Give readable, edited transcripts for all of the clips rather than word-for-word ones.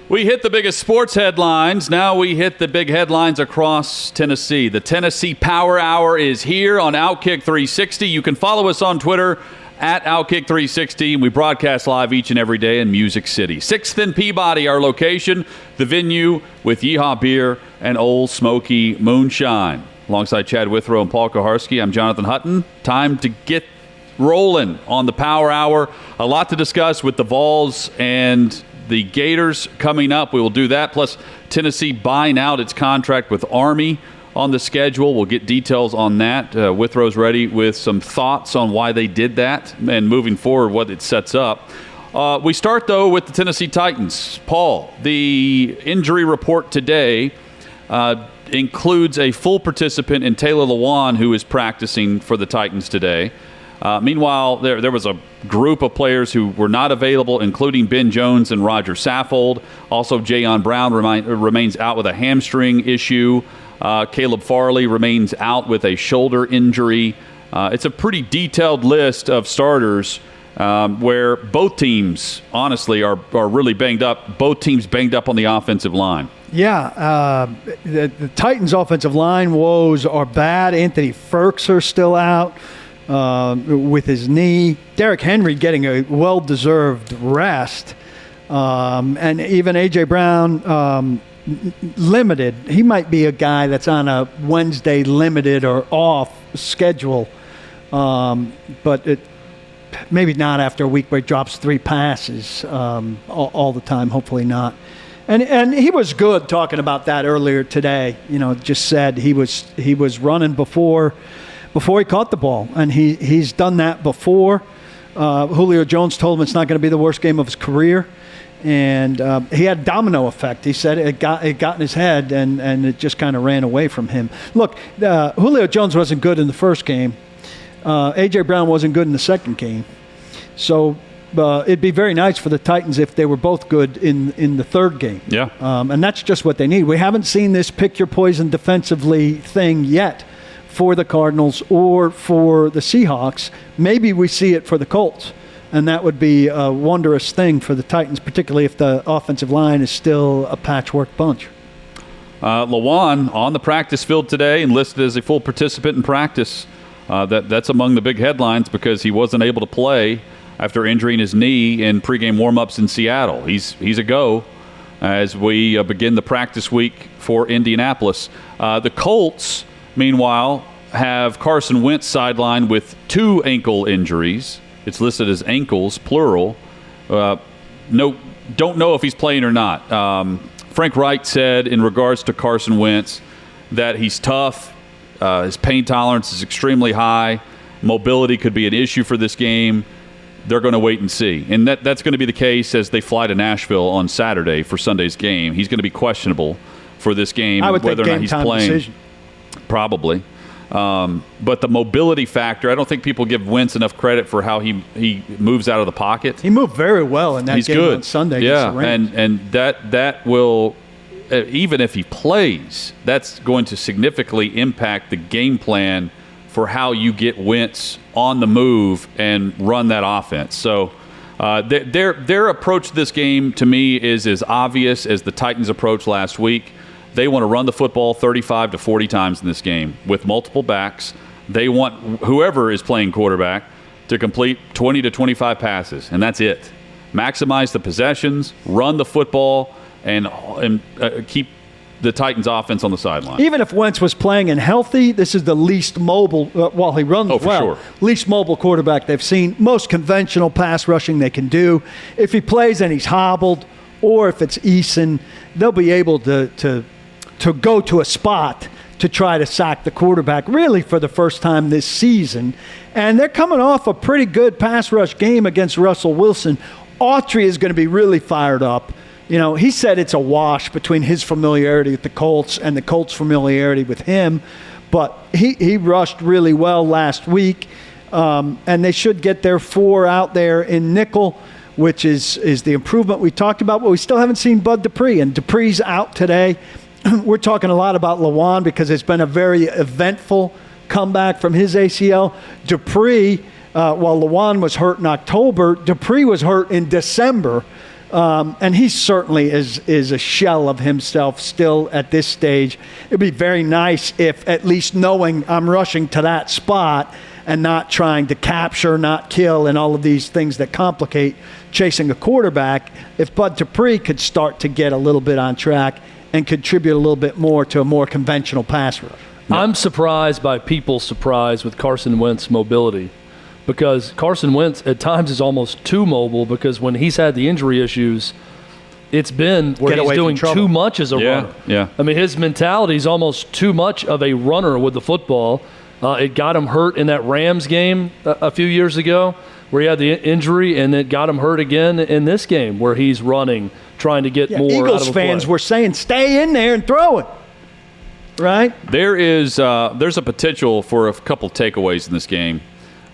We hit the biggest sports headlines. Now we hit the big headlines across Tennessee. The Tennessee Power Hour is here on Outkick 360. You can follow us on Twitter at Outkick 360. We broadcast live each and every day in Music City. 6th and Peabody, our location, the venue with Yeehaw Beer and Old Smoky Moonshine. Alongside Chad Withrow and Paul Kaharski, I'm Jonathan Hutton. Time to get rolling on the Power Hour. A lot to discuss with the Vols and the Gators coming up. We will do that, plus Tennessee buying out its contract with Army on the schedule. We'll get details on that. Withrow's ready with some thoughts on why they did that and moving forward what it sets up. We start, though, with the Tennessee Titans. Paul, the injury report today includes a full participant in Taylor Lewan, who is practicing for the Titans today. Meanwhile, there was a group of players who were not available, including Ben Jones and Roger Saffold. Also, Jayon Brown remains out with a hamstring issue. Caleb Farley remains out with a shoulder injury. It's a pretty detailed list of starters where both teams, honestly, are really banged up. Both teams banged up on the offensive line. Yeah, the Titans' offensive line woes are bad. Anthony Ferkser still out with his knee. Derrick Henry getting a well-deserved rest. And even A.J. Brown, limited. He might be a guy that's on a Wednesday limited or off schedule. But maybe not after a week where he drops 3 passes all the time. Hopefully not. And he was good talking about that earlier today. You know, just said he was running before he caught the ball, and he's done that before. Julio Jones told him it's not going to be the worst game of his career, and he had a domino effect. He said it got in his head, and it just kind of ran away from him. Look, Julio Jones wasn't good in the first game. A.J. Brown wasn't good in the second game. So it'd be very nice for the Titans if they were both good in the third game. Yeah. And that's just what they need. We haven't seen this pick your poison defensively thing yet for the Cardinals or for the Seahawks. Maybe we see it for the Colts, and that would be a wondrous thing for the Titans, particularly if the offensive line is still a patchwork bunch. Lewan on the practice field today and listed as a full participant in practice. That's among the big headlines because he wasn't able to play after injuring his knee in pregame warm-ups in Seattle. He's a go as we begin the practice week for Indianapolis. The Colts, meanwhile, have Carson Wentz sidelined with 2 ankle injuries. It's listed as ankles, plural. Don't know if he's playing or not. Frank Reich said in regards to Carson Wentz that he's tough. His pain tolerance is extremely high. Mobility could be an issue for this game. They're going to wait and see. And that's going to be the case as they fly to Nashville on Saturday for Sunday's game. He's going to be questionable for this game, I would whether think or not he's game-time playing. decision. Probably. But the mobility factor, I don't think people give Wentz enough credit for how he moves out of the pocket. He moved very well in that He's game good. on Sunday. Yeah, and that will, even if he plays, that's going to significantly impact the game plan for how you get Wentz on the move and run that offense. So their approach to this game, to me, is as obvious as the Titans' approach last week. They want to run the football 35 to 40 times in this game with multiple backs. They want whoever is playing quarterback to complete 20 to 25 passes, and that's it. Maximize the possessions, run the football, and keep the Titans' offense on the sideline. Even if Wentz was playing and healthy, this is the least mobile, while he runs sure. least mobile quarterback they've seen. Most conventional pass rushing they can do. If he plays and he's hobbled, or if it's Eason, they'll be able to go to a spot to try to sack the quarterback really for the first time this season. And they're coming off a pretty good pass rush game against Russell Wilson. Autry is going to be really fired up. You know, he said it's a wash between his familiarity with the Colts and the Colts' familiarity with him. But he rushed really well last week. And they should get their 4 out there in nickel, which is the improvement we talked about. But we still haven't seen Bud Dupree. And Dupree's out today. We're talking a lot about Lewan because it's been a very eventful comeback from his ACL. Dupree, while Lewan was hurt in October, Dupree was hurt in December And he certainly is a shell of himself still at this stage. It'd be very nice if, at least knowing I'm rushing to that spot and not trying to capture, not kill, and all of these things that complicate chasing a quarterback, if Bud Dupree could start to get a little bit on track and contribute a little bit more to a more conventional pass rush. I'm surprised by people's surprise with Carson Wentz's mobility, because Carson Wentz at times is almost too mobile, because when he's had the injury issues, it's been where he's doing too much as a runner. Yeah. I mean, his mentality is almost too much of a runner with the football. It got him hurt in that Rams game a few years ago where he had the injury, and it got him hurt again in this game where he's running, trying to get more Eagles out of a fans play. were saying, stay in there and throw it. Right? There's a potential for a couple takeaways in this game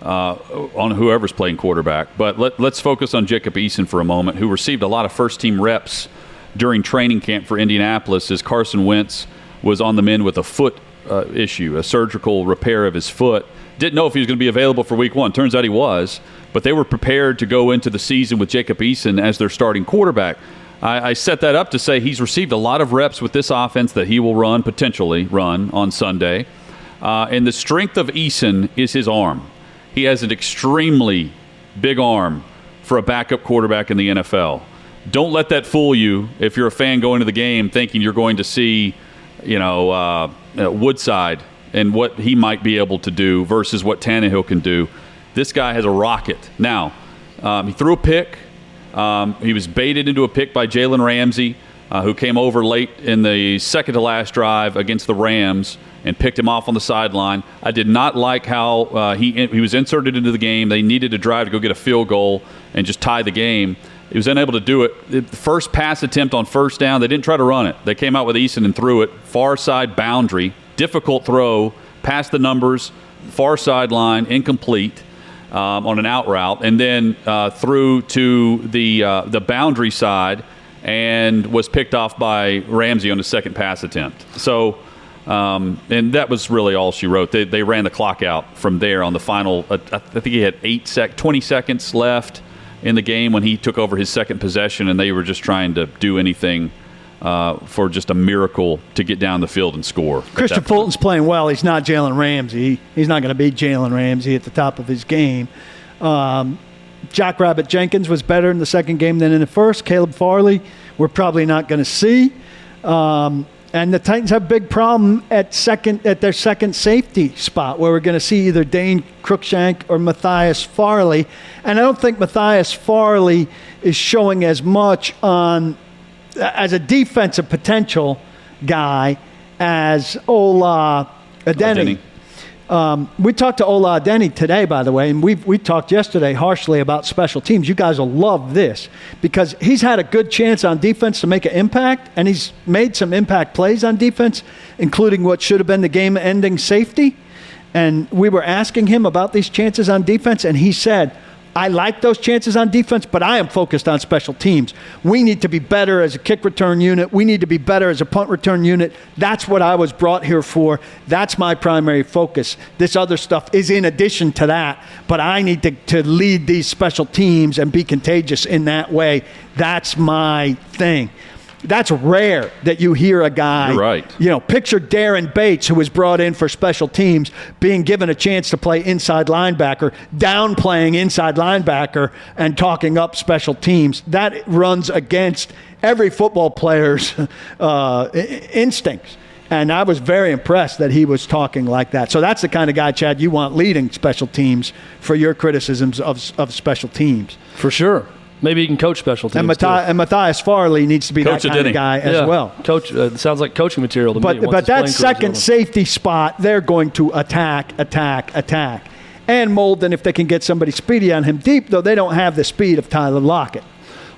on whoever's playing quarterback. But let's focus on Jacob Eason for a moment, who received a lot of first-team reps during training camp for Indianapolis as Carson Wentz was on the mend with a foot issue, a surgical repair of his foot. Didn't know if he was going to be available for week one. Turns out he was. But they were prepared to go into the season with Jacob Eason as their starting quarterback. I set that up to say he's received a lot of reps with this offense that he will potentially run on Sunday. And the strength of Eason is his arm. He has an extremely big arm for a backup quarterback in the NFL. Don't let that fool you if you're a fan going to the game thinking you're going to see, Woodside and what he might be able to do versus what Tannehill can do. This guy has a rocket. Now, he threw a pick. He was baited into a pick by Jalen Ramsey, who came over late in the second-to-last drive against the Rams and picked him off on the sideline. I did not like how he was inserted into the game. They needed a drive to go get a field goal and just tie the game. He was unable to do it. The first pass attempt on first down, they didn't try to run it. They came out with Eason and threw it. Far side boundary, difficult throw, past the numbers, far sideline, incomplete. On an out route, and then through to the boundary side, and was picked off by Ramsey on the second pass attempt. So, and that was really all she wrote. They ran the clock out from there on the final. I think he had 20 seconds left in the game when he took over his second possession, and they were just trying to do anything for just a miracle to get down the field and score. Christian Fulton's playing well. He's not Jalen Ramsey. He's not going to beat Jalen Ramsey at the top of his game. Jackrabbit Jenkins was better in the second game than in the first. Caleb Farley, we're probably not going to see. And the Titans have a big problem at their second safety spot, where we're going to see either Dane Cruikshank or Matthias Farley. And I don't think Matthias Farley is showing as much as a defensive potential guy as Ola Adeni. We talked to Ola Adeni today, by the way, and we talked yesterday harshly about special teams. You guys will love this because he's had a good chance on defense to make an impact, and he's made some impact plays on defense, including what should have been the game-ending safety. And we were asking him about these chances on defense, and he said, I like those chances on defense, but I am focused on special teams. We need to be better as a kick return unit. We need to be better as a punt return unit. That's what I was brought here for. That's my primary focus. This other stuff is in addition to that, but I need to lead these special teams and be contagious in that way. That's my thing. That's rare that you hear a guy, You're right. Picture Darren Bates, who was brought in for special teams, being given a chance to play inside linebacker, downplaying inside linebacker, and talking up special teams. That runs against every football player's instincts. And I was very impressed that he was talking like that. So that's the kind of guy, Chad, you want leading special teams for your criticisms of special teams. For sure. Maybe he can coach special teams. And Matthias Farley needs to be Coach that kind of guy as well. Coach, sounds like coaching material to me. But that second safety spot, they're going to attack. And Molden, if they can get somebody speedy on him deep, though they don't have the speed of Tyler Lockett.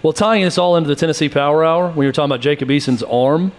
Well, tying this all into the Tennessee Power Hour, when you're talking about Jacob Eason's arm,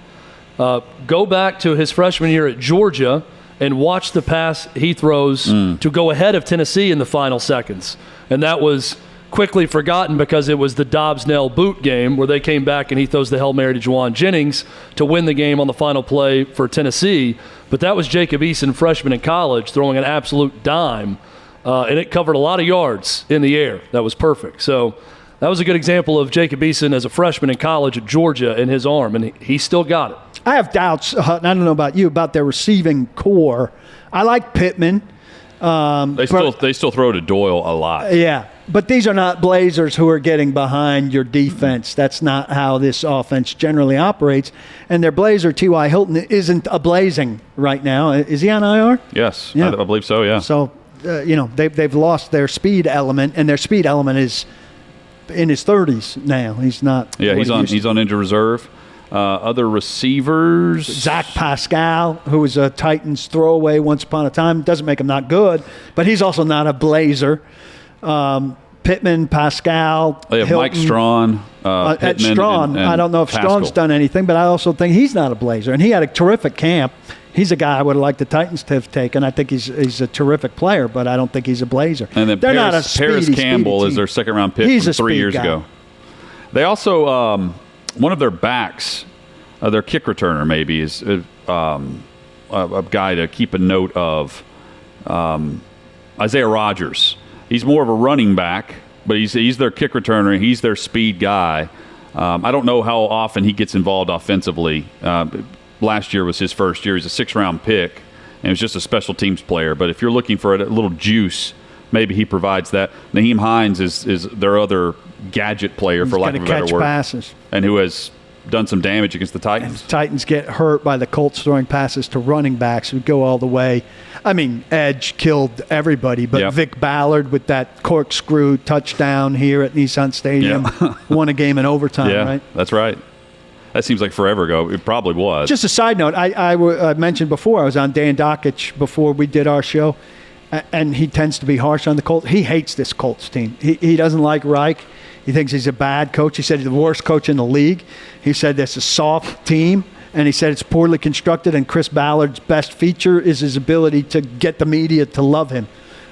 go back to his freshman year at Georgia and watch the pass he throws to go ahead of Tennessee in the final seconds. And that was quickly forgotten because it was the Dobbs-Nell boot game where they came back and he throws the Hail Mary to Juwan Jennings to win the game on the final play for Tennessee. But that was Jacob Eason, freshman in college, throwing an absolute dime. And it covered a lot of yards in the air. That was perfect. So That was a good example of Jacob Eason as a freshman in college at Georgia and his arm, and he still got it. I have doubts, Hutton, I don't know about you, about their receiving core. I like Pittman. They still throw to Doyle a lot. Yeah, but these are not Blazers who are getting behind your defense. That's not how this offense generally operates. And their Blazer, T.Y. Hilton, isn't a blazing right now. Is he on IR? Yes, Yeah. I believe so, yeah. So, they've lost their speed element, and their speed element is in his 30s now. He's not. Yeah, what he used he's to. on injured reserve. Other receivers. Zach Pascal, who was a Titans throwaway once upon a time, doesn't make him not good, but he's also not a Blazer. Pittman, Pascal, They have Hilton. Mike Strawn. At Pittman, Strawn, and I don't know if Pascal. Strawn's done anything, but I also think he's not a Blazer. And he had a terrific camp. He's a guy I would have liked the Titans to have taken. I think he's a terrific player, but I don't think he's a Blazer. And then They're not a Paris speedy Campbell team. is their second-round pick He's from a 3 speed years guy. ago. They also one of their backs, their kick returner maybe, is a guy to keep a note of. Isaiah Rodgers. He's more of a running back, but he's their kick returner. He's their speed guy. I don't know how often he gets involved offensively. Last year was his first year. He's a 6th-round pick, and was just a special teams player. But if you're looking for a little juice, maybe he provides that. Naheem Hines is their other gadget player, for lack of a better catch word, passes. and who has done some damage against the Titans. Titans get hurt by the Colts throwing passes to running backs who go all the way. I mean, Edge killed everybody, but Yep. Vic Ballard with that corkscrew touchdown here at Nissan Stadium won a game in overtime, Yeah, right? that's right. That seems like forever ago. It probably was. Just a side note, I mentioned before, I was on Dan Dockich before we did our show, and he tends to be harsh on the Colts. He hates this Colts team. He doesn't like Reich. He thinks he's a bad coach. He said he's the worst coach in the league. He said it's a soft team, and he said it's poorly constructed, and Chris Ballard's best feature is his ability to get the media to love him,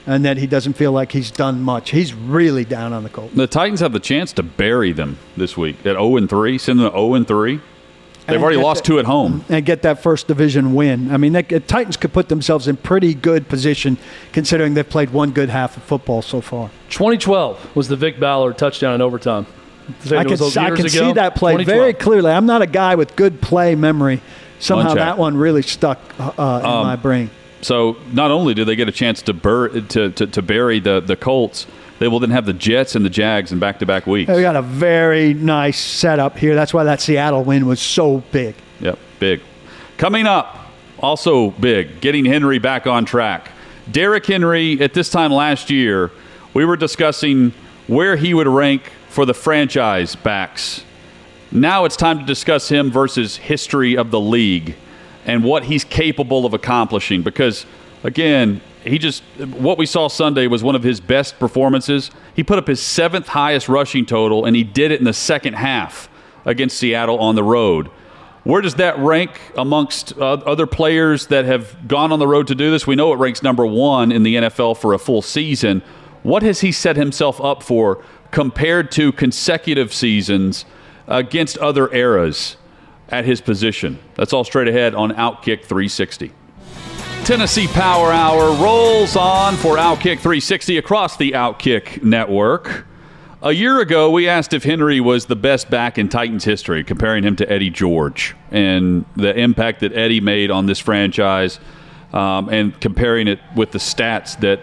and that he doesn't feel like he's done much. He's really down on the Colts. The Titans have the chance to bury them this week at 0-3, send them to 0-3. They've And already get lost 2 at home. and get that first division win. I mean, the Titans could put themselves in pretty good position considering they've played one good half of football so far. 2012 was the Vic Ballard touchdown in overtime. I can see that play 2012. very clearly. I'm not a guy with good play memory. Somehow Munchak. that one really stuck in my brain. So not only do they get a chance to bury the Colts, they will then have the Jets and the Jags in back-to-back weeks. We got a very nice setup here. That's why that Seattle win was so big. Yep, big. Coming up, also big, getting Henry back on track. Derrick Henry, at this time last year, we were discussing where he would rank for the franchise backs. Now it's time to discuss him versus history of the league and what he's capable of accomplishing because, again, what we saw Sunday was one of his best performances. He put up his 7th highest rushing total, and he did it in the second half against Seattle on the road. Where does that rank amongst other players that have gone on the road to do this? We know it ranks number 1 in the NFL for a full season. What has he set himself up for compared to consecutive seasons against other eras at his position? That's all straight ahead on Outkick 360. Tennessee Power Hour rolls on for Outkick 360 across the Outkick network. A year ago, we asked if Henry was the best back in Titans history, comparing him to Eddie George and the impact that Eddie made on this franchise and comparing it with the stats that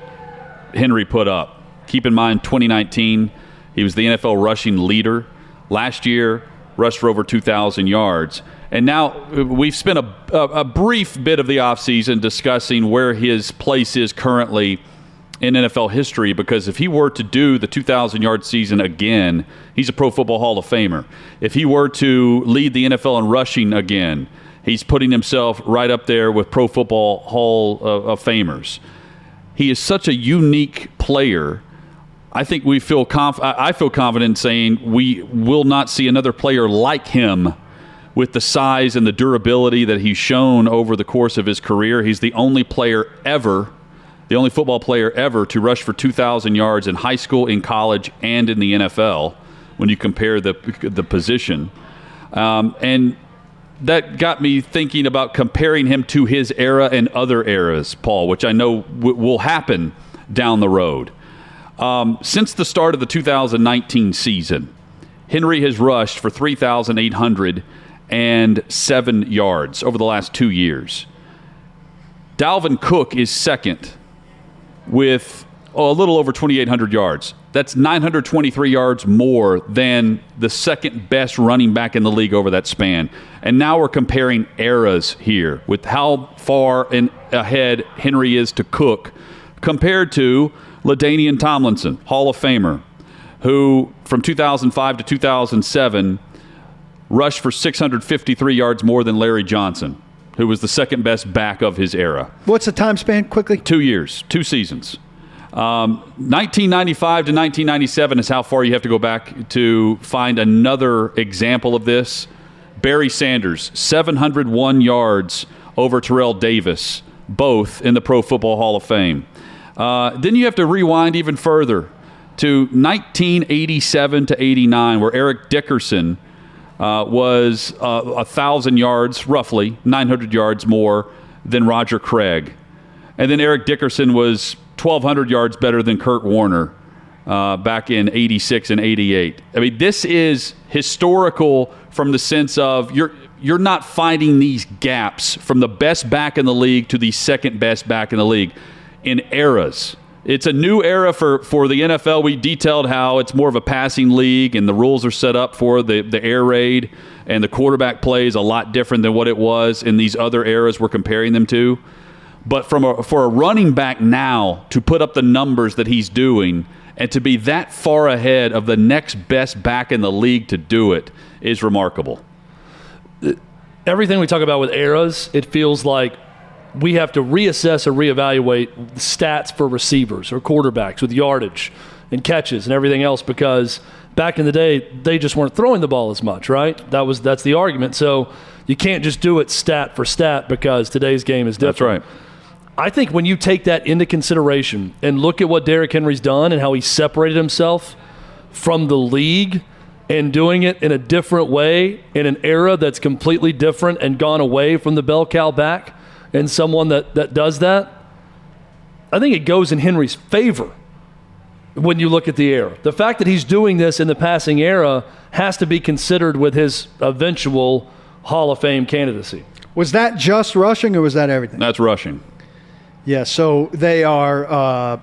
Henry put up. Keep in mind, 2019, he was the NFL rushing leader. Last year, rushed for over 2,000 yards. And now we've spent a brief bit of the offseason discussing where his place is currently in NFL history, because if he were to do the 2,000-yard season again, he's a Pro Football Hall of Famer. If he were to lead the NFL in rushing again, he's putting himself right up there with Pro Football Hall of Famers. He is such a unique player. I think I feel confident in saying we will not see another player like him with the size and the durability that he's shown over the course of his career. He's the only football player ever to rush for 2,000 yards in high school, in college, and in the NFL when you compare the position. And that got me thinking about comparing him to his era and other eras, Paul, which I know will happen down the road. Since the start of the 2019 season, Henry has rushed for 3,807 yards over the last 2 years. Dalvin Cook is second with a little over 2,800 yards. That's 923 yards more than the second best running back in the league over that span. And now we're comparing eras here with how far ahead Henry is to Cook compared to LaDainian Tomlinson, Hall of Famer, who from 2005 to 2007 rushed for 653 yards more than Larry Johnson, who was the second best back of his era. What's the time span, quickly? 2 years, 2 seasons. 1995 to 1997 is how far you have to go back to find another example of this. Barry Sanders, 701 yards over Terrell Davis, both in the Pro Football Hall of Fame. Then you have to rewind even further to 1987 to 89, where Eric Dickerson was 1,000 yards, roughly 900 yards more than Roger Craig. And then Eric Dickerson was 1,200 yards better than Kurt Warner back in 86 and 88. I mean, this is historical from the sense of you're not finding these gaps from the best back in the league to the second best back in the league in eras. It's a new era for the NFL. We detailed how it's more of a passing league and the rules are set up for the air raid, and the quarterback play is a lot different than what it was in these other eras we're comparing them to. But for a running back now to put up the numbers that he's doing and to be that far ahead of the next best back in the league to do it is remarkable. Everything we talk about with eras, it feels like we have to reassess or reevaluate the stats for receivers or quarterbacks with yardage and catches and everything else, because back in the day, they just weren't throwing the ball as much, right? That's the argument. So you can't just do it stat for stat because today's game is different. That's right. I think when you take that into consideration and look at what Derrick Henry's done and how he separated himself from the league and doing it in a different way in an era that's completely different and gone away from the bell cow back and someone that does that, I think it goes in Henry's favor when you look at the era. The fact that he's doing this in the passing era has to be considered with his eventual Hall of Fame candidacy. Was that just rushing or was that everything? That's rushing. Yeah, so they are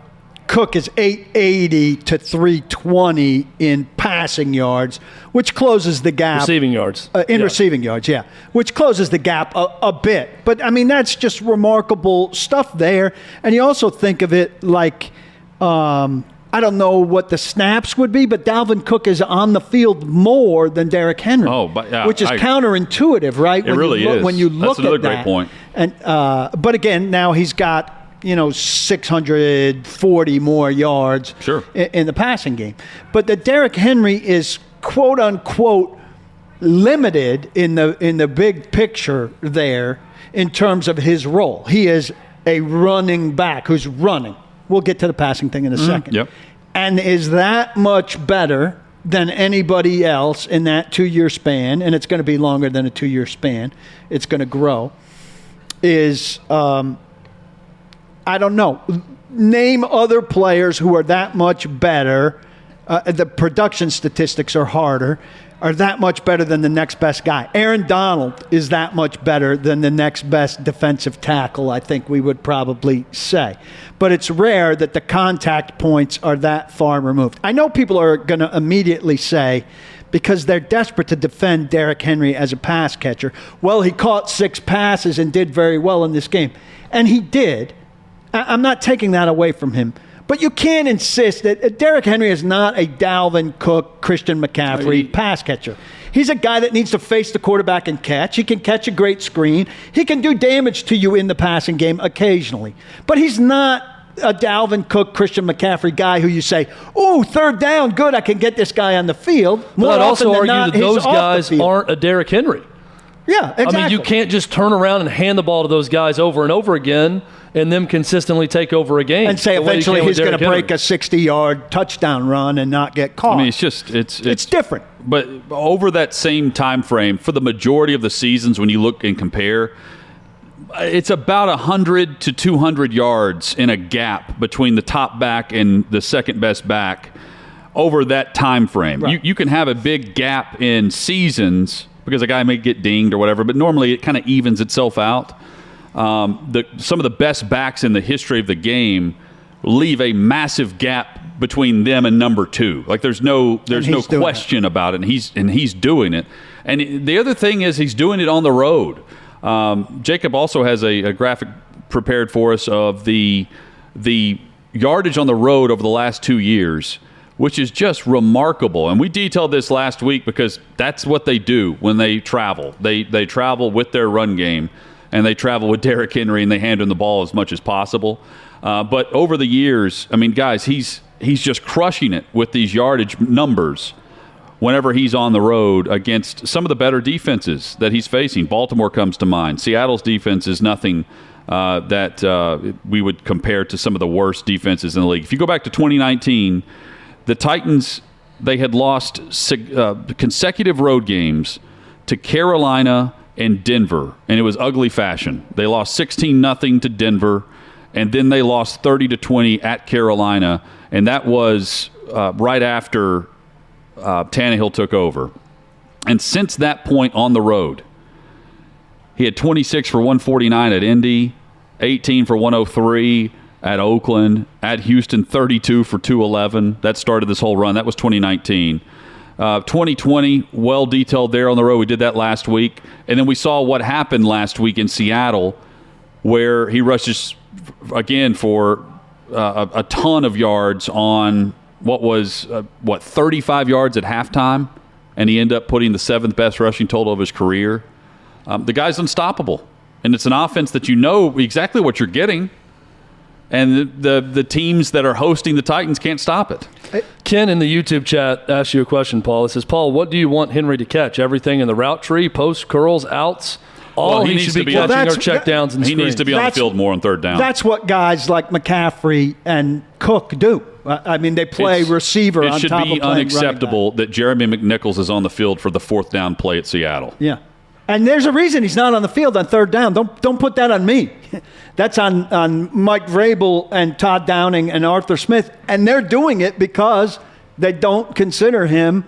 Cook is 880 to 320 in passing yards, which closes the gap. Receiving yards. Receiving yards, yeah, which closes the gap a bit. But, I mean, that's just remarkable stuff there. And you also think of it like, I don't know what the snaps would be, but Dalvin Cook is on the field more than Derrick Henry, which is counterintuitive, right? It really is. When you look at that. That's another great point. And, but, again, now he's got 640 more yards in the passing game. But the Derrick Henry is quote unquote limited in the big picture there in terms of his role. He is a running back who's running. We'll get to the passing thing in a second. Yep. And is that much better than anybody else in that 2-year span, and it's going to be longer than a 2-year span. It's going to grow. I don't know. Name other players who are that much better. The production statistics are harder, are that much better than the next best guy. Aaron Donald is that much better than the next best defensive tackle, I think we would probably say. But it's rare that the contact points are that far removed. I know people are going to immediately say, because they're desperate to defend Derrick Henry as a pass catcher, well, he caught 6 passes and did very well in this game. And he did. I'm not taking that away from him. But you can't insist that Derrick Henry is not a Dalvin Cook, Christian McCaffrey pass catcher. He's a guy that needs to face the quarterback and catch. He can catch a great screen. He can do damage to you in the passing game occasionally. But he's not a Dalvin Cook, Christian McCaffrey guy who you say, oh, third down, good, I can get this guy on the field. But I'd also argue that those guys aren't a Derrick Henry. Yeah, exactly. I mean, you can't just turn around and hand the ball to those guys over and over again and them consistently take over a game. And say eventually he's going to break a 60-yard touchdown run and not get caught. I mean, it's different. But over that same time frame, for the majority of the seasons when you look and compare, it's about 100 to 200 yards in a gap between the top back and the second best back over that time frame. Right. You can have a big gap in seasons because a guy may get dinged or whatever, but normally it kind of evens itself out. Some of the best backs in the history of the game leave a massive gap between them and number two. Like there's no question about it, and he's doing it. And the other thing is he's doing it on the road. Jacob also has a graphic prepared for us of the yardage on the road over the last 2 years, which is just remarkable. And we detailed this last week because that's what they do when they travel. They travel with their run game, and they travel with Derrick Henry, and they hand him the ball as much as possible. But over the years, I mean, guys, he's just crushing it with these yardage numbers whenever he's on the road against some of the better defenses that he's facing. Baltimore comes to mind. Seattle's defense is nothing that we would compare to some of the worst defenses in the league. If you go back to 2019, the Titans, they had lost consecutive road games to Carolina and Denver, and it was ugly fashion. They lost 16-0 to Denver, and then they lost 30-20 at Carolina, and that was right after Tannehill took over. And since that point on the road, he had 26 for 149 at Indy, 18 for 103 at Oakland, at Houston, 32 for 211. That started this whole run. That was 2019. 2020, well detailed there on the road. We did that last week. And then we saw what happened last week in Seattle, where he rushes again for a ton of yards on what was 35 yards at halftime, and he ended up putting the seventh best rushing total of his career. The guy's unstoppable, and it's an offense that you know exactly what you're getting, and the teams that are hosting the Titans can't stop it. Ken in the YouTube chat asked you a question, Paul. It says, Paul, what do you want Henry to catch? Everything in the route tree, posts, curls, outs? All he should be catching are checkdowns and screens. He needs to be on the field more on third down. That's what guys like McCaffrey and Cook do. I mean, they play receiver on top of playing running back. It should be unacceptable that Jeremy McNichols is on the field for the fourth down play at Seattle. Yeah. And there's a reason he's not on the field on third down. Don't put that on me. That's on Mike Vrabel and Todd Downing and Arthur Smith. And they're doing it because they don't consider him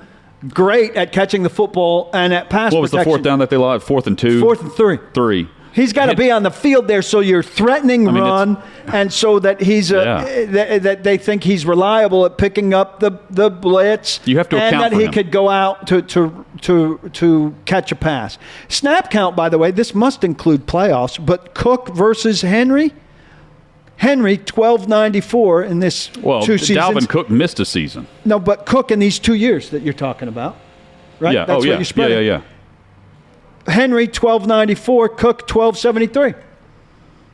great at catching the football and at pass protection. What was the fourth down that they lost? 4th and 2? 4th and 3. 3. He's got to be on the field there so you're threatening run, and so that he's that they think he's reliable at picking up the blitz. You have to account and that for he him. could go out to catch a pass. Snap count, by the way, this must include playoffs, but Cook versus Henry 1294 in this 2 seasons. Dalvin Cook missed a season. No, but Cook in these 2 years that you're talking about, right? Yeah. That's what you're spreading. Yeah. Henry 1294, Cook 1273.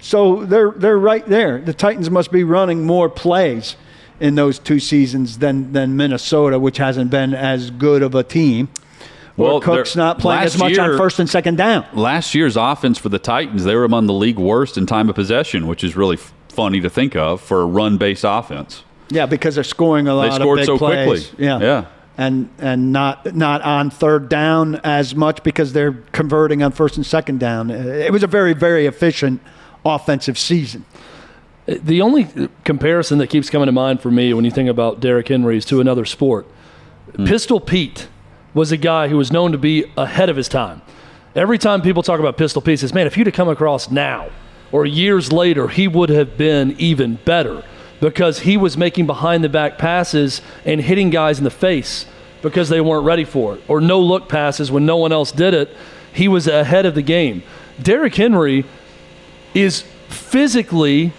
So they're right there. The Titans must be running more plays in those 2 seasons than Minnesota, which hasn't been as good of a team. Well, Cook's not playing as much on first and second down. Last year's offense for the Titans, they were among the league worst in time of possession, which is really funny to think of for a run-based offense. Yeah, because they're scoring a lot of big plays. They scored so quickly. Yeah. And not on third down as much because they're converting on first and second down. It was a very, very efficient offensive season. The only comparison that keeps coming to mind for me when you think about Derrick Henry is to another sport. Pistol Pete was a guy who was known to be ahead of his time. Every time people talk about Pistol Pete, says, man, if he'd have come across now or years later, he would have been even better, because he was making behind-the-back passes and hitting guys in the face because they weren't ready for it, or no-look passes when no one else did it. He was ahead of the game. Derrick Henry is physically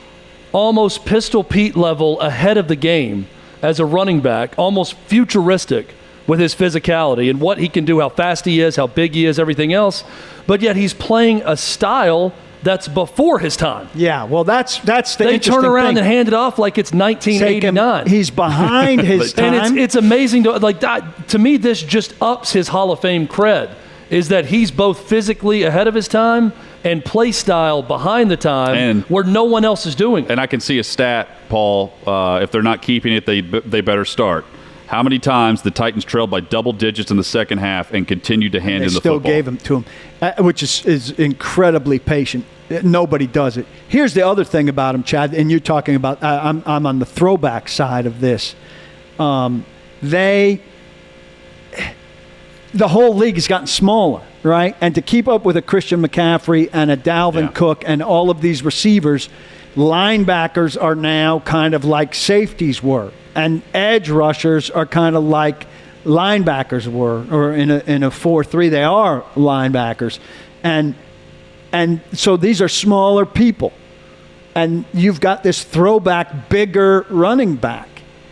almost Pistol Pete level ahead of the game as a running back, almost futuristic with his physicality and what he can do, how fast he is, how big he is, everything else. But yet he's playing a style that's before his time. Yeah, well, that's the They turn around and hand it off like it's 1989. He's behind his time. And it's amazing. To me, this just ups his Hall of Fame cred, is that he's both physically ahead of his time and play style behind the time where no one else is doing it. And I can see a stat, Paul, if they're not keeping it, they better start. How many times the Titans trailed by double digits in the second half and continued to hand They in the still football? gave him to him, which is incredibly patient. Nobody does it. Here's the other thing about him, Chad, and you're talking about. I'm on the throwback side of this. The whole league has gotten smaller, right? And to keep up with a Christian McCaffrey and a Dalvin Cook and all of these receivers, linebackers are now kind of like safeties were, and edge rushers are kind of like linebackers were, or in a 4-3 they are linebackers, and so these are smaller people, and you've got this throwback bigger running back.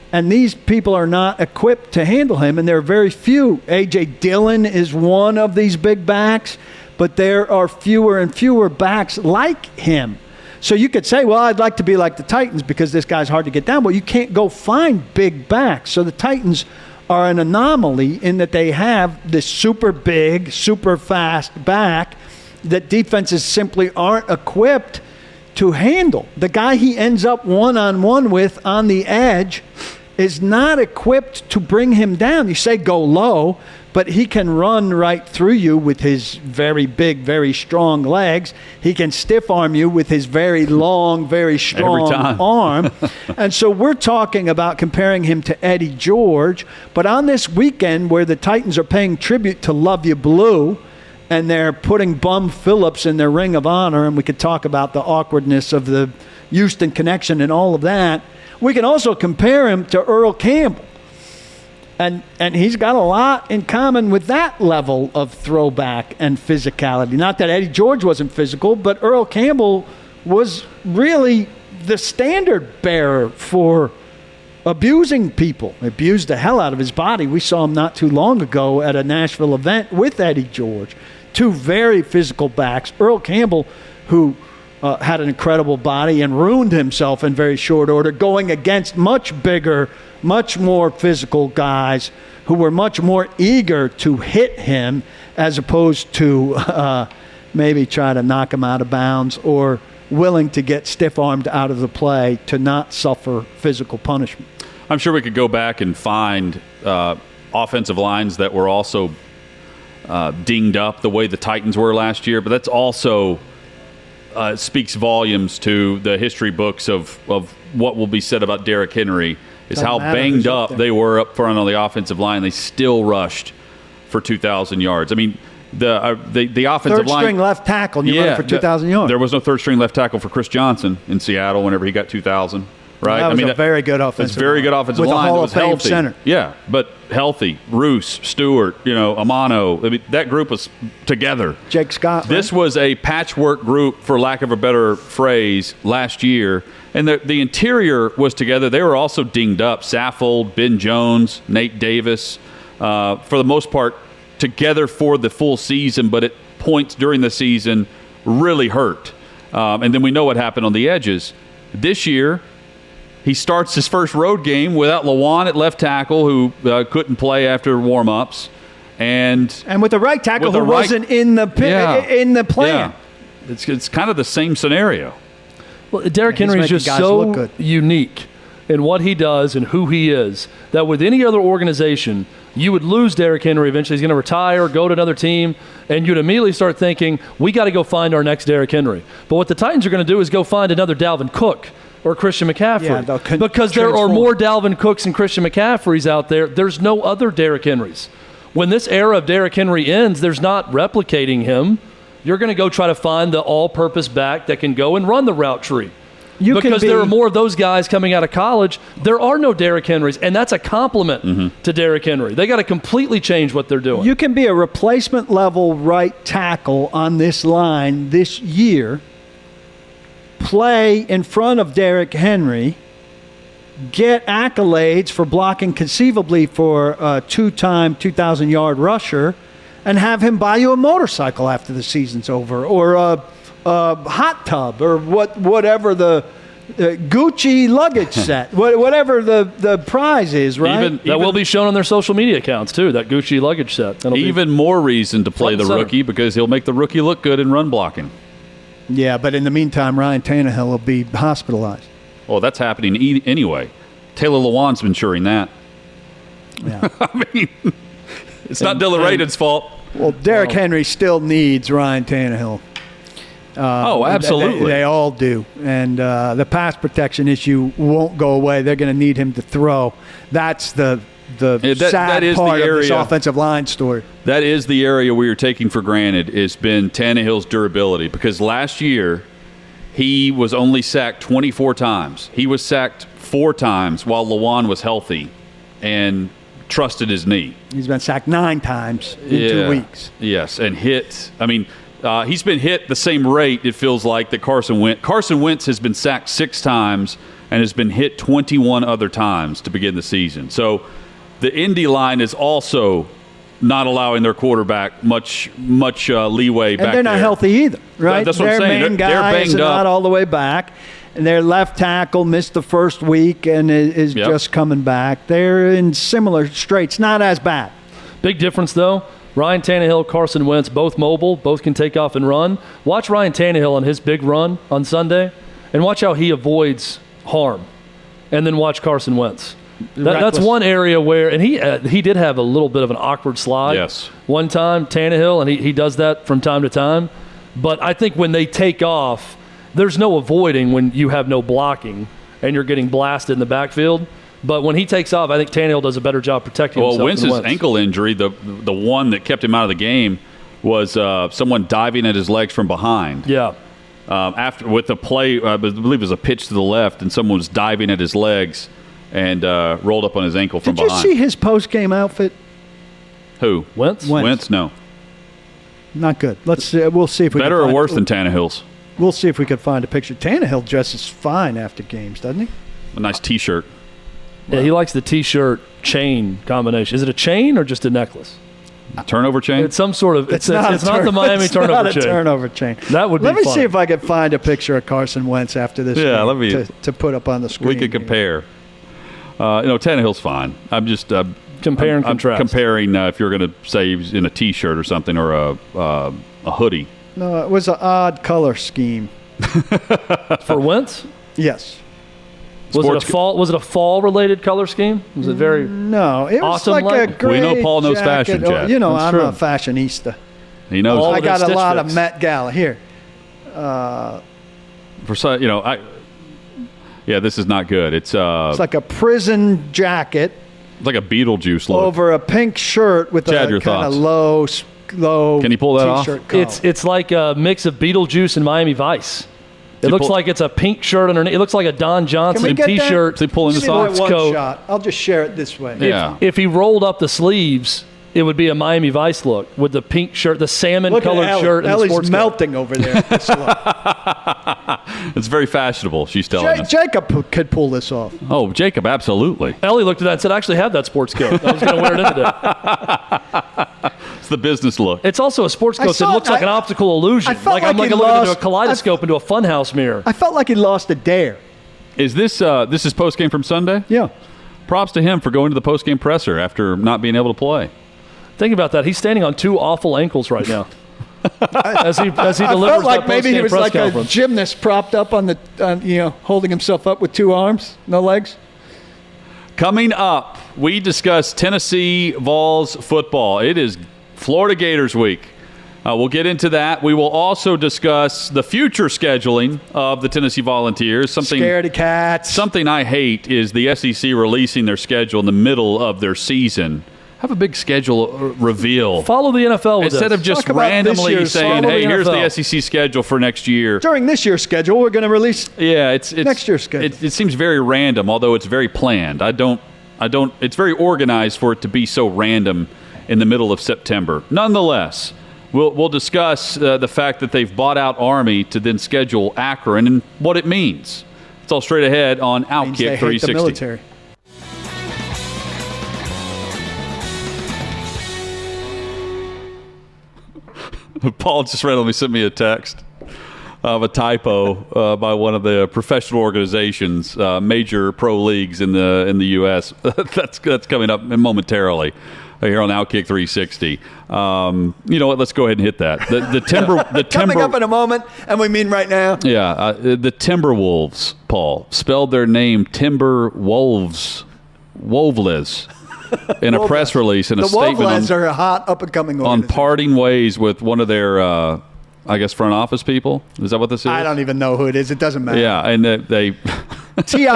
And these people are not equipped to handle him, and there are very few. A.J. Dillon is one of these big backs, but there are fewer and fewer backs like him. So you could say, well, I'd like to be like the Titans because this guy's hard to get down. Well, you can't go find big backs. So the Titans are an anomaly in that they have this super big, super fast back that defenses simply aren't equipped to handle. The guy he ends up one-on-one with on the edge is not equipped to bring him down. You say go low, but he can run right through you with his very big, very strong legs. He can stiff arm you with his very long, very strong arm. And so we're talking about comparing him to Eddie George. But on this weekend where the Titans are paying tribute to Love You Blue, and they're putting Bum Phillips in their Ring of Honor, and we could talk about the awkwardness of the Houston connection and all of that, we can also compare him to Earl Campbell. And he's got a lot in common with that level of throwback and physicality. Not that Eddie George wasn't physical, but Earl Campbell was really the standard bearer for abusing people. He abused the hell out of his body. We saw him not too long ago at a Nashville event with Eddie George. Two very physical backs. Earl Campbell, who had an incredible body and ruined himself in very short order, going against much bigger, much more physical guys who were much more eager to hit him as opposed to maybe try to knock him out of bounds, or willing to get stiff-armed out of the play to not suffer physical punishment. I'm sure we could go back and find offensive lines that were also dinged up the way the Titans were last year, but that's also speaks volumes to the history books of what will be said about Derrick Henry, is how banged up they were up front on the offensive line. They still rushed for 2,000 yards. I mean, the offensive line. Third-string left tackle, and you run for 2,000 yards. There was no third-string left tackle for Chris Johnson in Seattle whenever he got 2,000. Right, that was a very good offensive line. Very good offensive with line. With a Hall was of Fame healthy. center. Yeah, but healthy. Roos, Stewart, Amano. I mean, that group was together. Jake Scott. This was a patchwork group, for lack of a better phrase, last year. And the interior was together. They were also dinged up. Saffold, Ben Jones, Nate Davis, for the most part, together for the full season, but at points during the season really hurt. And then we know what happened on the edges. This year, he starts his first road game without Lawan at left tackle, who couldn't play after warm-ups, and with the right tackle who wasn't in the plan. Yeah. It's kind of the same scenario. Well, Derrick Henry is just so unique in what he does and who he is that with any other organization, you would lose Derrick Henry. Eventually, he's going to retire, go to another team, and you'd immediately start thinking, we got to go find our next Derrick Henry. But what the Titans are going to do is go find another Dalvin Cook or Christian McCaffrey, because there are more Dalvin Cooks and Christian McCaffreys out there. There's no other Derrick Henrys. When this era of Derrick Henry ends, there's not replicating him. You're going to go try to find the all-purpose back that can go and run the route tree. Because there are more of those guys coming out of college. There are no Derrick Henrys, and that's a compliment to Derrick Henry. They got to completely change what they're doing. You can be a replacement level right tackle on this line this year, play in front of Derrick Henry, get accolades for blocking conceivably for a two-time 2,000-yard rusher, and have him buy you a motorcycle after the season's over, or a hot tub, or whatever the Gucci luggage set, whatever the prize is, right? Even that will be shown on their social media accounts, too, that Gucci luggage set. Even more reason to play the rookie, because he'll make the rookie look good in run blocking. Yeah, but in the meantime, Ryan Tannehill will be hospitalized. Well, that's happening anyway. Taylor Lewan's been ensuring that. Yeah. I mean, it's not Dylan Radin's fault. Well, Derrick Henry still needs Ryan Tannehill. Oh, absolutely. They all do. And the pass protection issue won't go away. They're going to need him to throw. That's the sad is part the of this area. offensive line story. That is the area we are taking for granted has been Tannehill's durability, because last year he was only sacked 24 times. He was sacked 4 times while Lewan was healthy and trusted his knee. He's been sacked 9 times in 2 weeks. Yes, and hit. I mean, he's been hit the same rate, it feels like, that Carson Wentz. Carson Wentz has been sacked 6 times and has been hit 21 other times to begin the season. So the Indy line is also not allowing their quarterback much leeway back there. And they're not healthy either, right? That's what I'm saying. Their main They're guy is banged up. not all the way back. And their left tackle missed the first week and is just coming back. They're in similar straits, not as bad. Big difference, though. Ryan Tannehill, Carson Wentz, both mobile, both can take off and run. Watch Ryan Tannehill on his big run on Sunday, and watch how he avoids harm. And then watch Carson Wentz. That's one area where, and he did have a little bit of an awkward slide one time, Tannehill, and he does that from time to time. But I think when they take off, there's no avoiding when you have no blocking and you're getting blasted in the backfield. But when he takes off, I think Tannehill does a better job protecting himself. Well, Wentz's ankle injury, the one that kept him out of the game, was someone diving at his legs from behind. Yeah. After with the play, I believe it was a pitch to the left, and someone was diving at his legs and rolled up on his ankle from behind. Did you see his post-game outfit? Who? Wentz? Wentz, no. Not good. We'll see if we better or worse than Tannehill's. We'll see if we could find a picture. Tannehill dresses fine after games, doesn't he? A nice T-shirt. Yeah, he likes the T-shirt chain combination. Is it a chain or just a necklace? Turnover chain? Uh, It's some sort of. It's not the Miami it's turnover not chain. a turnover chain. That would be Let me fun. see if I can find a picture of Carson Wentz after this. Yeah, game let me- to put up on the screen. We could compare. Tannehill's fine. I'm just Compare and contrast. comparing if you're going to say he was in a T-shirt or something or a hoodie. No, it was an odd color scheme. For Wentz? Yes. Was it a fall related color scheme? Was it very No, it was Autumn like a light? gray We know Paul knows jacket. fashion, Chad. You know, That's I'm true. a fashionista. He knows. All I of their got a Stitch lot Fix. of Met Gala here. This is not good. It's It's like a prison jacket like a Beetlejuice look. over a pink shirt with Chad, a your kind of thoughts? low. Can you pull that off? t-shirt collar. It's like a mix of Beetlejuice and Miami Vice. It looks like it's a pink shirt underneath. It looks like a Don Johnson get that? T-shirt. Is he pulling Give this me my off? one coat. shot. I'll just share it this way. Yeah. If he rolled up the sleeves, it would be a Miami Vice look with the pink shirt, the salmon Look colored at Ellie. shirt, and the Ellie's sports coat. melting over there. This look. It's very fashionable, she's telling us. Jacob could pull this off. Oh, Jacob, absolutely. Ellie looked at that and said, "I actually have that sports coat. I was going to wear it in today." It's the business look. It's also a sports I coat that saw- looks like an optical illusion. I felt Like I'm like looking he into a lost- kaleidoscope into a funhouse mirror. I felt like he lost a dare. Is this is post game from Sunday? Yeah. Props to him for going to the post game presser after not being able to play. Think about that. He's standing on 2 awful ankles right now. as he delivers I felt like that maybe he post-game was press like conference. a gymnast propped up on the, holding himself up with 2 arms, no legs. Coming up, we discuss Tennessee Vols football. It is Florida Gators week. We'll get into that. We will also discuss the future scheduling of the Tennessee Volunteers. Scaredy cats. Something I hate is the SEC releasing their schedule in the middle of their season. Have a big schedule reveal. Follow the NFL with Instead this. of just Talk about this randomly year's- saying, follow hey, the here's the NFL. SEC schedule for next year. During this year's schedule, we're going to release. Yeah, it's Next year's schedule. It seems very random, although it's very planned. I don't. It's very organized for it to be so random in the middle of September. Nonetheless, we'll discuss the fact that they've bought out Army to then schedule Akron and what it means. It's all straight ahead on Means they Outkick hate 360. the military. Paul just randomly sent me a text of a typo by one of the professional organizations, major pro leagues in the U.S. that's coming up momentarily here on Outkick 360. You know what? Let's go ahead and hit that. The Coming up in a moment, and we mean right now. Yeah, the Timberwolves, Paul, spelled their name Timber Wolves. Wolveless. in a press release and a The statement Wolflands are a hot up-and-coming on organization. parting ways with one of their, I guess, front office people. Is that what this is? I don't even know who it is. It doesn't matter. Yeah, and they TIMBERWOVLES.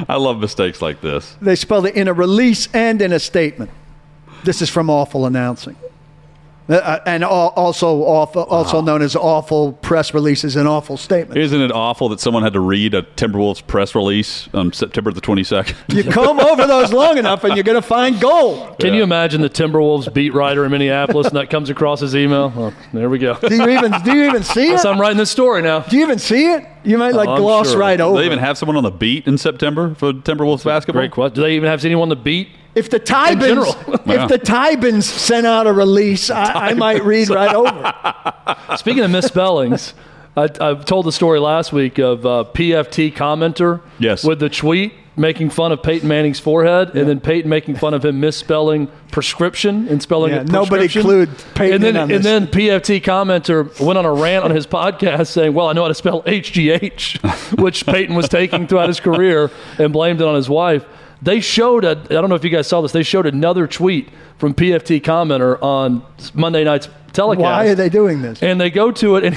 I love mistakes like this. They spelled it in a release and in a statement. This is from Awful Announcing. And also known as Awful Press Releases and Awful Statements. Isn't it awful that someone had to read a Timberwolves press release on September the 22nd? You comb over those long enough and you're going to find gold. Can you imagine the Timberwolves beat writer in Minneapolis and that comes across his email? Oh, there we go. Do you even see it? So I'm writing this story now. Do you even see it? You might I'm gloss sure. right Do over. they even have someone on the beat in September for Timberwolves basketball? Great question. Do they even have anyone to beat? If the general. Tybans sent out a release, I might read right over it. Speaking of misspellings, I've told the story last week of PFT commenter Yes. with the tweet making fun of Peyton Manning's forehead, and then Peyton making fun of him misspelling prescription and spelling it nobody prescription. clued Peyton and then, in on this. And then PFT commenter went on a rant on his podcast saying, well, I know how to spell HGH, which Peyton was taking throughout his career, and blamed it on his wife. They showed I don't know if you guys saw this, they showed another tweet from PFT commenter on Monday night's telecast. Why are they doing this? And they go to it, and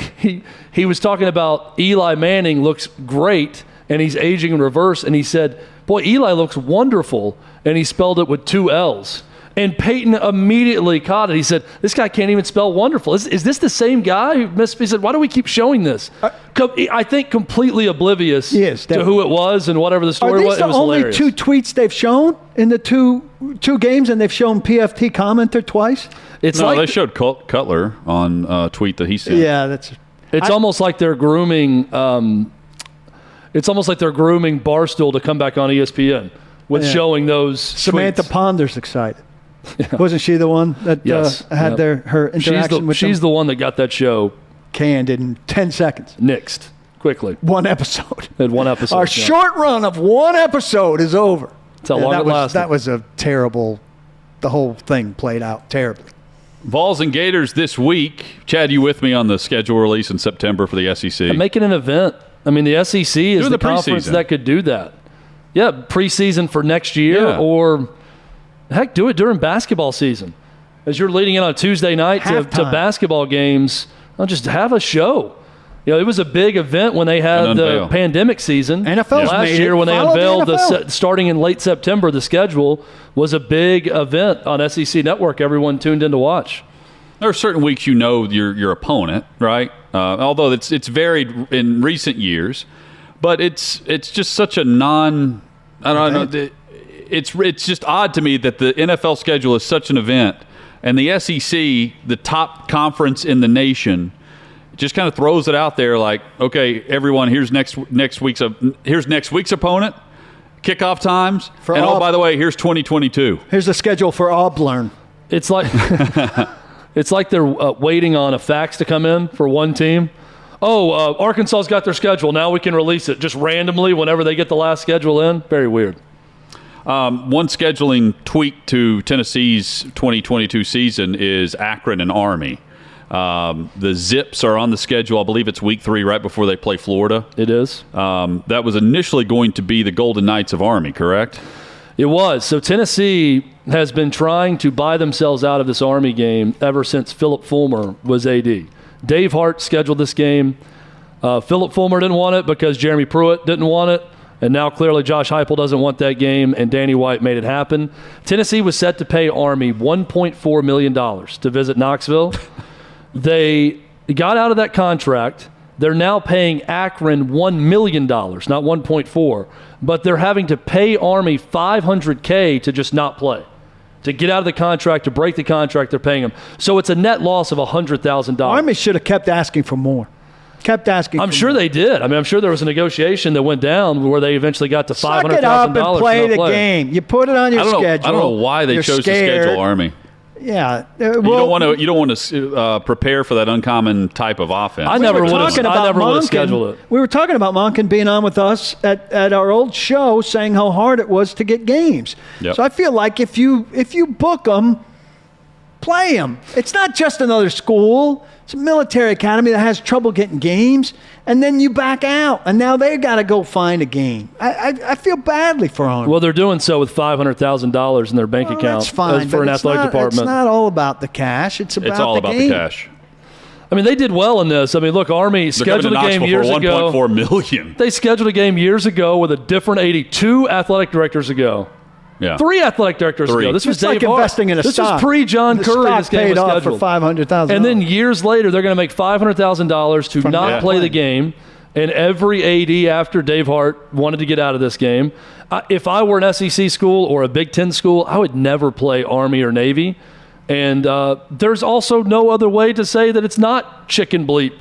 he was talking about Eli Manning looks great, and he's aging in reverse, and he said, boy, Eli looks wonderful, and he spelled it with 2 L's. And Peyton immediately caught it. He said, this guy can't even spell wonderful. Is this the same guy? He said, why do we keep showing this? I think completely oblivious to who it was and whatever the story was. It was hilarious. Are these the only 2 tweets they've shown in the two games, and they've shown PFT commenter twice? They showed Cutler on a tweet that he sent. Yeah, It's almost like they're grooming. It's almost like they're grooming Barstool to come back on ESPN with showing those. Samantha tweets. Ponder's excited. Yeah. Wasn't she the one that had her interaction with them? She's the one that got that show canned in 10 seconds. Nixed quickly. One episode. Had one episode. Our short run of one episode is over. That's how long it lasted. That was a terrible. The whole thing played out terribly. Vols and Gators this week. Chad, you with me on the schedule release in September for the SEC? And make it an event. I mean, the SEC is the conference that could do that. Yeah, preseason for next year, or heck, do it during basketball season. As you're leading in on a Tuesday night to basketball games, just have a show. You know, it was a big event when they had the pandemic season. NFL last year when they unveiled starting in late September, the schedule was a big event on SEC Network. Everyone tuned in to watch. There are certain weeks you know your opponent, right? Although it's varied in recent years, but it's just such a I don't know. It's just odd to me that the NFL schedule is such an event, and the SEC, the top conference in the nation, just kind of throws it out there like, okay, everyone, here's next week's opponent, kickoff times, by the way, here's 2022. Here's the schedule for Auburn. It's like it's like they're waiting on a fax to come in for one team. Arkansas's got their schedule. Now we can release it just randomly whenever they get the last schedule in. Very weird. One scheduling tweak to Tennessee's 2022 season is Akron and Army. The Zips are on the schedule. I believe it's week 3 right before they play Florida. It is. That was initially going to be the Golden Knights of Army, correct? It was. So Tennessee has been trying to buy themselves out of this Army game ever since Philip Fulmer was AD. Dave Hart scheduled this game. Philip Fulmer didn't want it because Jeremy Pruitt didn't want it. And now clearly Josh Heupel doesn't want that game, and Danny White made it happen. Tennessee was set to pay Army $1.4 million to visit Knoxville. They got out of that contract. They're now paying Akron $1 million, not 1.4, but they're having to pay Army $500K to just not play. To get out of the contract, to break the contract, they're paying them. So it's a net loss of $100,000. Army should have kept asking for more. I'm sure they did. I mean, I'm sure there was a negotiation that went down where they eventually got to $500,000. Suck it up and play the game. You put it on your schedule. I don't know why they chose to schedule Army. Yeah, you don't want to prepare for that uncommon type of offense. I never would have scheduled it. We were talking about Monken being on with us at our old show, saying how hard it was to get games. Yep. So I feel like if you book them, Play them. It's not just another school. It's a military academy that has trouble getting games, and then you back out, and now they got to go find a game. I feel badly for Army. Well, they're doing so with $500,000 in their bank account That's fine, for an but athletic department. It's not all about the cash. It's about It's all the about game. the cash. I mean, they did well in this. I mean, look, Army They're scheduled a coming to game Knoxville years for ago. $1.4 million. They scheduled a game years ago with a different 82 athletic directors ago. Yeah. 3 athletic directors Three. ago. This was It's like Dave Hart. investing in a this stock. was pre-John The Curry. stock This game paid was off for scheduled. $500,000. And then years later, they're going to make $500,000 to not that play the play. game. And every AD after Dave Hart wanted to get out of this game. If I were an SEC school or a Big Ten school, I would never play Army or Navy. And there's also no other way to say that it's not chicken bleep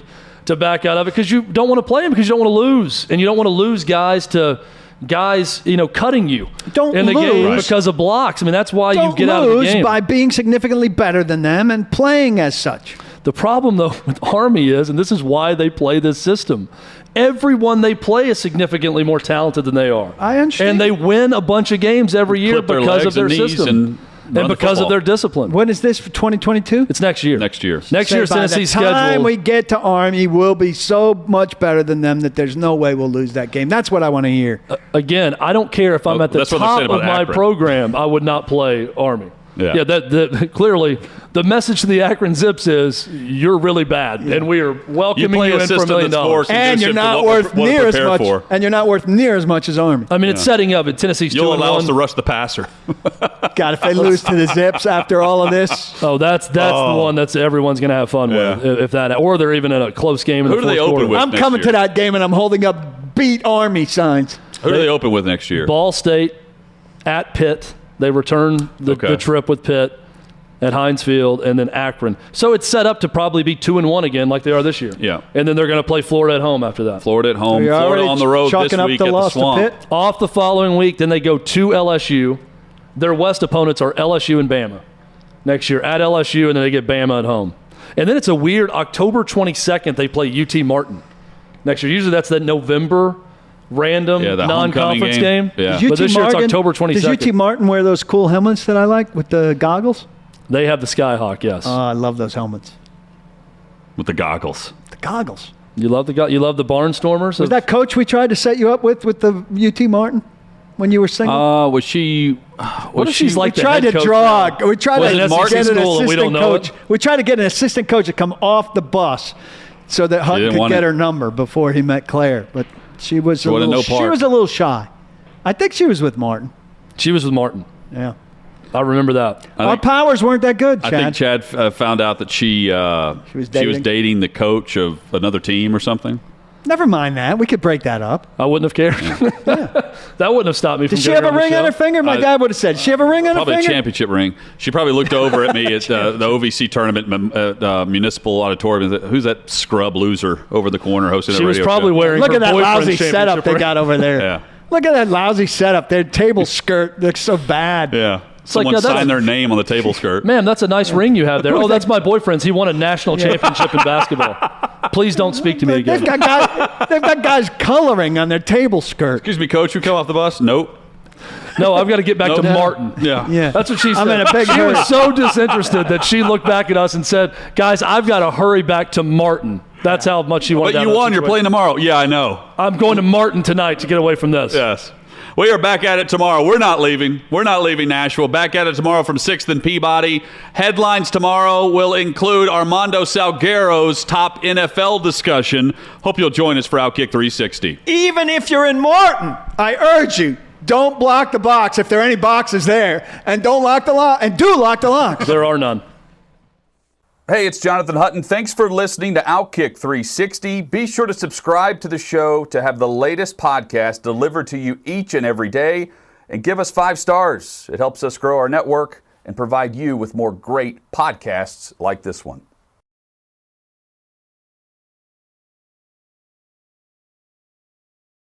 to back out of it, because you don't want to play them because you don't want to lose. And you don't want to lose guys to guys, cutting you Don't in the game lose. because of blocks. I mean, that's why you Don't get out of the lose game. by being significantly better than them and playing as such. The problem, though, with Army is, and this is why they play this system, everyone they play is significantly more talented than they are. I understand. And they win a bunch of games every year Clip their because legs of their and knees system. and run the because of football. their discipline. When is this for 2022? It's next year. Next year. Next year's By Tennessee the time schedule. we get to Army, we'll be so much better than them that there's no way we'll lose that game. That's what I want to hear. Again, I don't care if I'm Well, at the that's what they're top saying of about my Akron. program. I would not play Army. Yeah. That clearly the message to the Akron Zips is you're really bad, and we are You welcoming play you a in for $1 system million. that's more And you're conducive to not what worth we're near as prepared much. for. And you're not worth near as much as Army. I mean, it's setting up. And Tennessee's You'll 2-1. allow us to rush the passer. God, if they lose to the Zips after all of this, Oh, that's the one that's everyone's going to have fun with. Yeah. If that, or they're even in a close game in Who the do they fourth open quarter. with? I'm next coming year. to that game and I'm holding up beat Army signs. Who do they open with next year? Ball State at Pitt. They return the trip with Pitt at Heinz Field, and then Akron. So it's set up to probably be 2-1 again, like they are this year. Yeah. And then they're going to play Florida at home after that. Florida at home. You're Florida already on the road this chalking up week the at the loss to Swamp. Pitt. Off the following week, then they go to LSU. Their West opponents are LSU and Bama next year at LSU, and then they get Bama at home. And then it's a weird October 22nd, they play UT Martin next year. Usually that's that November random Yeah, the non-conference homecoming game. game. Yeah. Does But this year it's October 22nd. Does UT Martin wear those cool helmets that I like with the goggles? They have the Skyhawk, yes. I love those helmets. With the goggles. The goggles. You love the Barnstormers? Was that coach we tried to set you up with the UT Martin when you were single? Was she? What if she's like we the tried head to coach draw. now? We tried Was to it Martin get an school and we don't assistant know coach. it? We tried to get an assistant coach to come off the bus so that Hutton didn't could want get it. her number before he met Claire. But she was wanted no she part. was a little shy. I think she was with Martin. She was with Martin. Yeah. I remember that. Our powers weren't that good, Chad. I think Chad found out that she was dating the coach of another team or something. Never mind that. We could break that up. I wouldn't have cared. That wouldn't have stopped me from Did she getting have a on the ring on show. her finger? My I- dad would have said. Did she have a ring on her Probably a finger? championship ring. She probably looked over at me at the OVC tournament at Municipal Auditorium. And said, who's that scrub loser over the corner hosting She the was radio probably show? wearing Look her at that boyfriend's lousy setup championship they ring. got over there. Yeah. Look at that lousy setup. Their table skirt looks so bad. Yeah. Someone like, yeah, that's- signed their name on the table skirt. Ma'am, that's a nice ring you have there. Oh, that's my boyfriend's. He won a national championship in basketball. Please don't speak to me again. They've got guys coloring on their table skirt. Excuse me, coach, you come off the bus? Nope. No, I've got to get back Nope. to Martin. Yeah. Yeah. That's what she said. I'm in a big she hurry. was so disinterested that she looked back at us and said, guys, I've got to hurry back to Martin. That's how much she wanted But out you of that won. You're situation. playing tomorrow. Yeah, I know. I'm going to Martin tonight to get away from this. Yes. We are back at it tomorrow. We're not leaving. We're not leaving Nashville. Back at it tomorrow from 6th and Peabody. Headlines tomorrow will include Armando Salguero's top NFL discussion. Hope you'll join us for Outkick 360. Even if you're in Martin, I urge you, don't block the box if there are any boxes there, and don't lock the lock, and do lock the locks. There are none. Hey, it's Jonathan Hutton. Thanks for listening to Outkick 360. Be sure to subscribe to the show to have the latest podcast delivered to you each and every day. And give us 5 stars. It helps us grow our network and provide you with more great podcasts like this one.